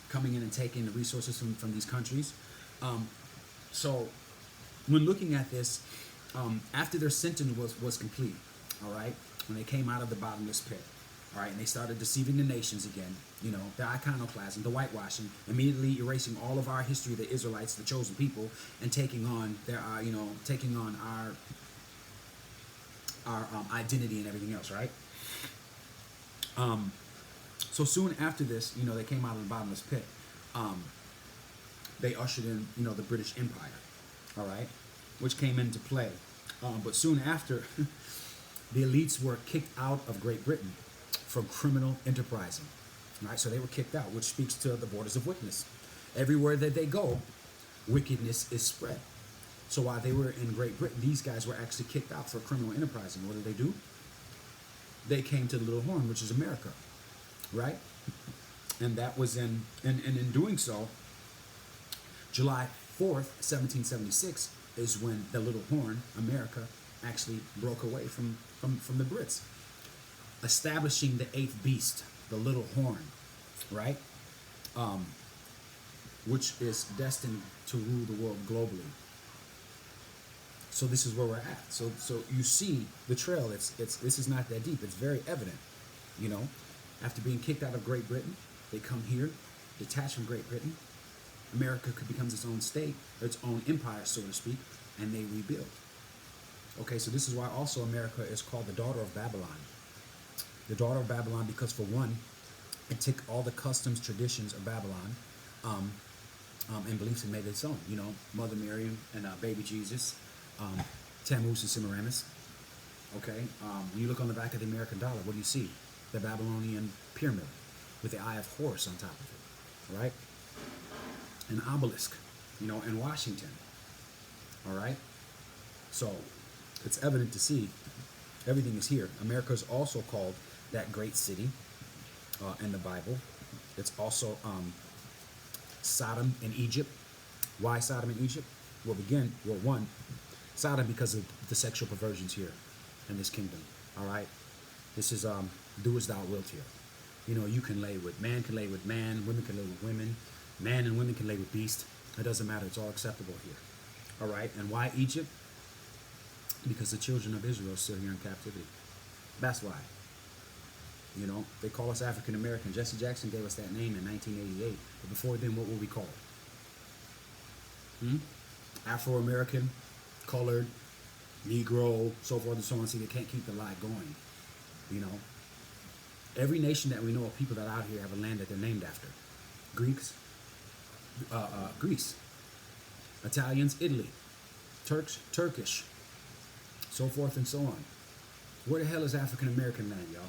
[SPEAKER 1] coming in and taking the resources from these countries. So when looking at this, after their sentence was complete, all right, when they came out of the bottomless pit, all right, and they started deceiving the nations again, the iconoclasm, the whitewashing, immediately erasing all of our history, the Israelites, the chosen people, and taking on our identity and everything else, right? So soon after this, they came out of the bottomless pit. They ushered in, the British Empire, all right, which came into play. But soon after, the elites were kicked out of Great Britain from criminal enterprising. Right? So they were kicked out, which speaks to the borders of wickedness. Everywhere that they go, wickedness is spread. So while they were in Great Britain, these guys were actually kicked out for criminal enterprising. What did they do? They came to the Little Horn, which is America, right? And that was in doing so, July 4th, 1776, is when the Little Horn, America, actually broke away from the Brits, establishing the eighth beast, the Little Horn, right? Which is destined to rule the world globally. So this is where we're at. So you see the trail. This is not that deep. It's very evident. After being kicked out of Great Britain, they come here, detached from Great Britain. America becomes its own state, or its own empire, so to speak, and they rebuild. Okay, so this is why also America is called the daughter of Babylon. The daughter of Babylon, because for one, it took all the customs, traditions of Babylon, and beliefs and made it its own. Mother Mary and baby Jesus, Tammuz and Semiramis. Okay, when you look on the back of the American dollar, what do you see? The Babylonian pyramid with the eye of Horus on top of it, right? An obelisk, in Washington. All right, so it's evident to see everything is here. America is also called that great city in the Bible. It's also Sodom in Egypt. Why Sodom in Egypt? Well, one, Sodom because of the sexual perversions here in this kingdom. All right, this is do as thou wilt here. You can lay with man, can lay with man, women can lay with women, man and women can lay with beast. It doesn't matter. It's all acceptable here. All right, and why Egypt? Because the children of Israel are still here in captivity. That's why. You know, they call us African American. Jesse Jackson gave us that name in 1988. But before then, what were we called? Afro American, colored, Negro, so forth and so on. See, they can't keep the lie going. You know, every nation that we know of, people that are out here have a land that they're named after. Greeks, Greece. Italians, Italy. Turks, Turkish. So forth and so on. Where the hell is African American land, y'all?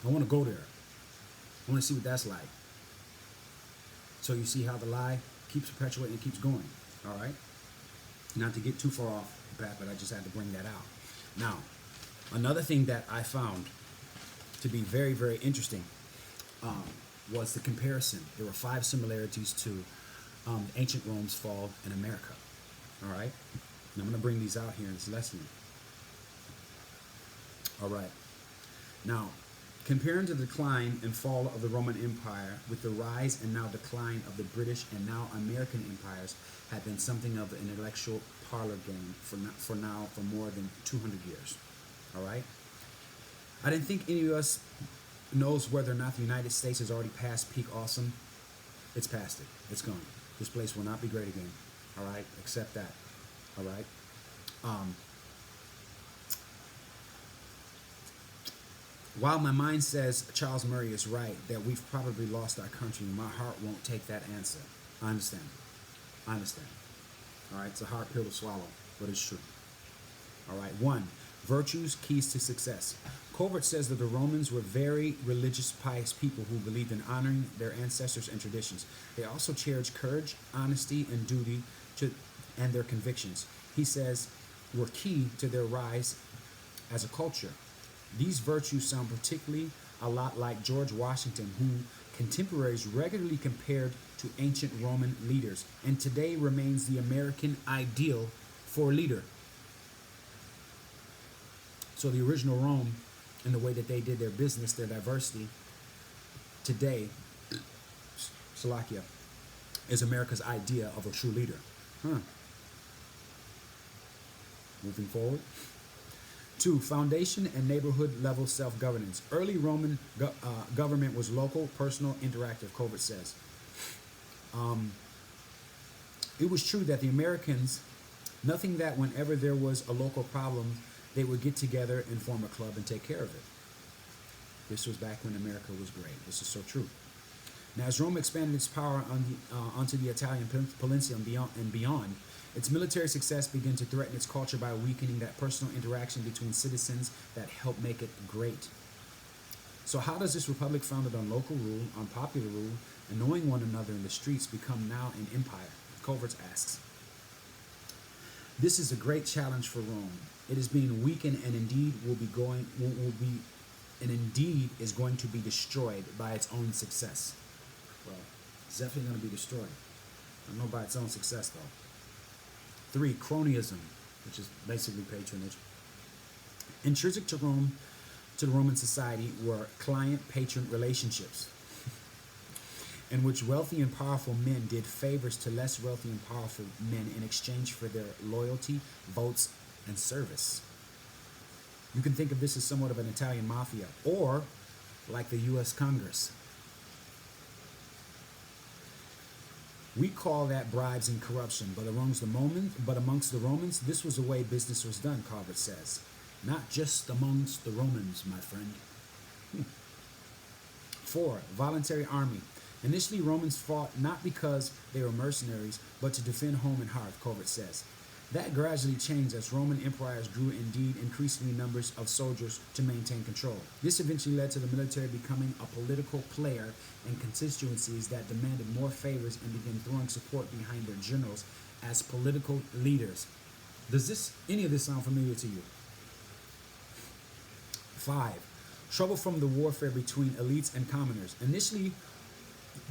[SPEAKER 1] I want to go there. I want to see what that's like. So you see how the lie keeps perpetuating and keeps going. All right? Not to get too far off the path, but I just had to bring that out. Now, another thing that I found to be very, very interesting was the comparison. There were 5 similarities to ancient Rome's fall in America. All right? And I'm going to bring these out here in this lesson. All right. Now, comparing the decline and fall of the Roman Empire with the rise and now decline of the British and now American empires had been something of an intellectual parlor game for more than 200 years. All right? I didn't think any of us knows whether or not the United States has already passed peak awesome. It's past it. It's gone. This place will not be great again. All right? Accept that. All right? While my mind says Charles Murray is right, that we've probably lost our country, my heart won't take that answer. I understand. I understand. All right? It's a hard pill to swallow, but it's true. All right? 1. Virtues, keys to success. Covert says that the Romans were very religious, pious people who believed in honoring their ancestors and traditions. They also cherished courage, honesty, and duty and their convictions. He says were key to their rise as a culture. These virtues sound particularly a lot like George Washington, whom contemporaries regularly compared to ancient Roman leaders, and today remains the American ideal for a leader. So the original Rome, and the way that they did their business, their diversity, today, Slovakia, is America's idea of a true leader. Moving forward. 2. Foundation and neighborhood level self-governance. Early Roman government was local, personal, interactive, Covert says. It was true that the Americans, nothing that whenever there was a local problem, they would get together and form a club and take care of it. This was back when America was great. This is so true. Now, as Rome expanded its power onto the Italian peninsula and beyond, its military success began to threaten its culture by weakening that personal interaction between citizens that helped make it great. So how does this republic founded on local rule, on popular rule, and knowing one another in the streets become now an empire? Covert asks. This is a great challenge for Rome. It is being weakened and indeed is going to be destroyed by its own success. Well, it's definitely going to be destroyed. I don't know by its own success though. 3. Cronyism, which is basically patronage. Intrinsic to Rome, to the Roman society, were client-patron relationships, in which wealthy and powerful men did favors to less wealthy and powerful men in exchange for their loyalty, votes, and service. You can think of this as somewhat of an Italian mafia, or like the U.S. Congress. We call that bribes and corruption, but amongst the Romans, this was the way business was done, Covert says. Not just amongst the Romans, my friend. 4. Voluntary army. Initially, Romans fought not because they were mercenaries, but to defend home and hearth, Covert says. That gradually changed as Roman empires grew, indeed increasingly numbers of soldiers to maintain control. This eventually led to the military becoming a political player in constituencies that demanded more favors and began throwing support behind their generals as political leaders. Does any of this sound familiar to you? 5. Trouble from the warfare between elites and commoners. Initially,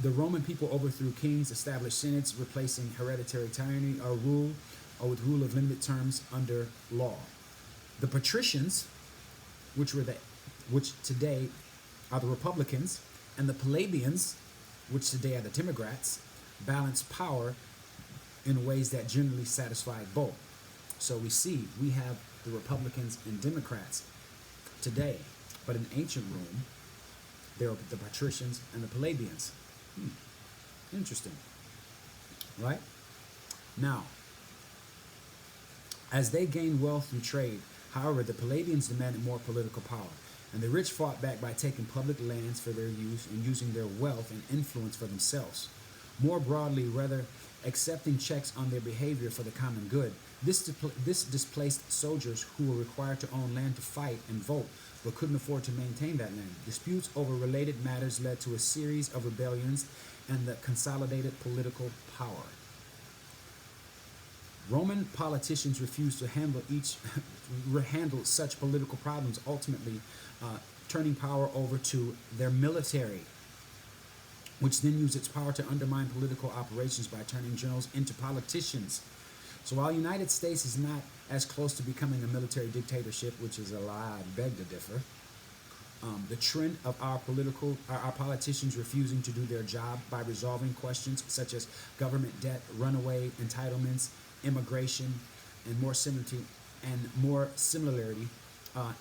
[SPEAKER 1] the Roman people overthrew kings, established senates, replacing hereditary tyranny or rule with rule of limited terms under law. The patricians, which today are the Republicans, and the plebeians, which today are the Democrats, balanced power in ways that generally satisfied both. So we have the Republicans and Democrats today, but in ancient Rome,
[SPEAKER 2] There are the patricians and the plebeians. Interesting, right? Now, as they gained wealth through trade, however, the plebeians demanded more political power, and the rich fought back by taking public lands for their use and using their wealth and influence for themselves. More broadly, rather accepting checks on their behavior for the common good. This displaced soldiers who were required to own land to fight and vote, but couldn't afford to maintain that land. Disputes over related matters led to a series of rebellions and the consolidated political power. Roman politicians refused to handle such political problems, ultimately turning power over to their military, which then used its power to undermine political operations by turning generals into politicians. So while the United States is not as close to becoming a military dictatorship, which is a lie, I beg to differ, the trend of our politicians refusing to do their job by resolving questions such as government debt, runaway entitlements, immigration, and more similarity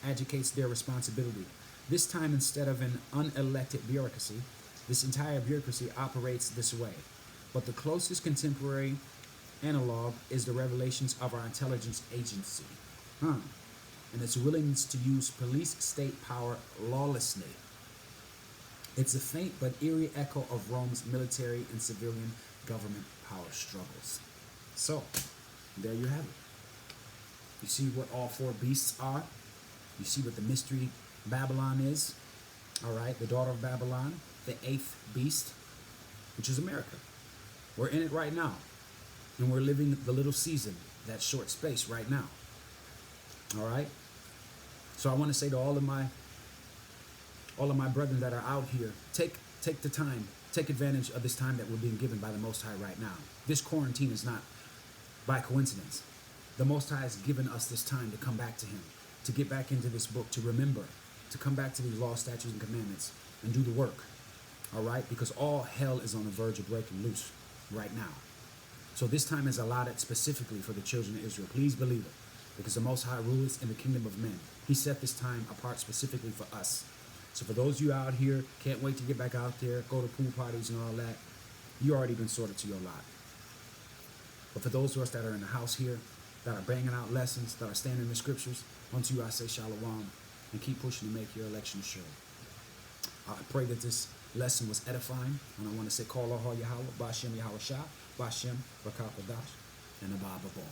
[SPEAKER 2] advocates their responsibility. This time, instead of an unelected bureaucracy, this entire bureaucracy operates this way. But the closest contemporary analog is the revelations of our intelligence agency, and its willingness to use police state power lawlessly. It's a faint but eerie echo of Rome's military and civilian government power struggles. So, there you have it. You see what all four beasts are. You see what the mystery Babylon is. All right, the daughter of Babylon, the eighth beast, which is America. We're in it right now. And we're living the little season, that short space right now. All right? So I want to say to all of my brethren that are out here, take the time, take advantage of this time that we're being given by the Most High right now. This quarantine is not by coincidence. The Most High has given us this time to come back to Him, to get back into this book, to remember, to come back to these laws, statutes, and commandments, and do the work. All right? Because all hell is on the verge of breaking loose right now. So this time is allotted specifically for the children of Israel. Please believe it, because the Most High rules in the kingdom of men. He set this time apart specifically for us. So for those of you out here, can't wait to get back out there, go to pool parties and all that, you already been sorted to your lot. But for those of us that are in the house here, that are banging out lessons, that are standing in the scriptures, unto you I say shalom, and keep pushing to make your election sure. I pray that this lesson was edifying, and I want to say, Call Allah Yahweh, Bashem Yahweh Shah, Bashem Rakah Qadash, and Abba Babal.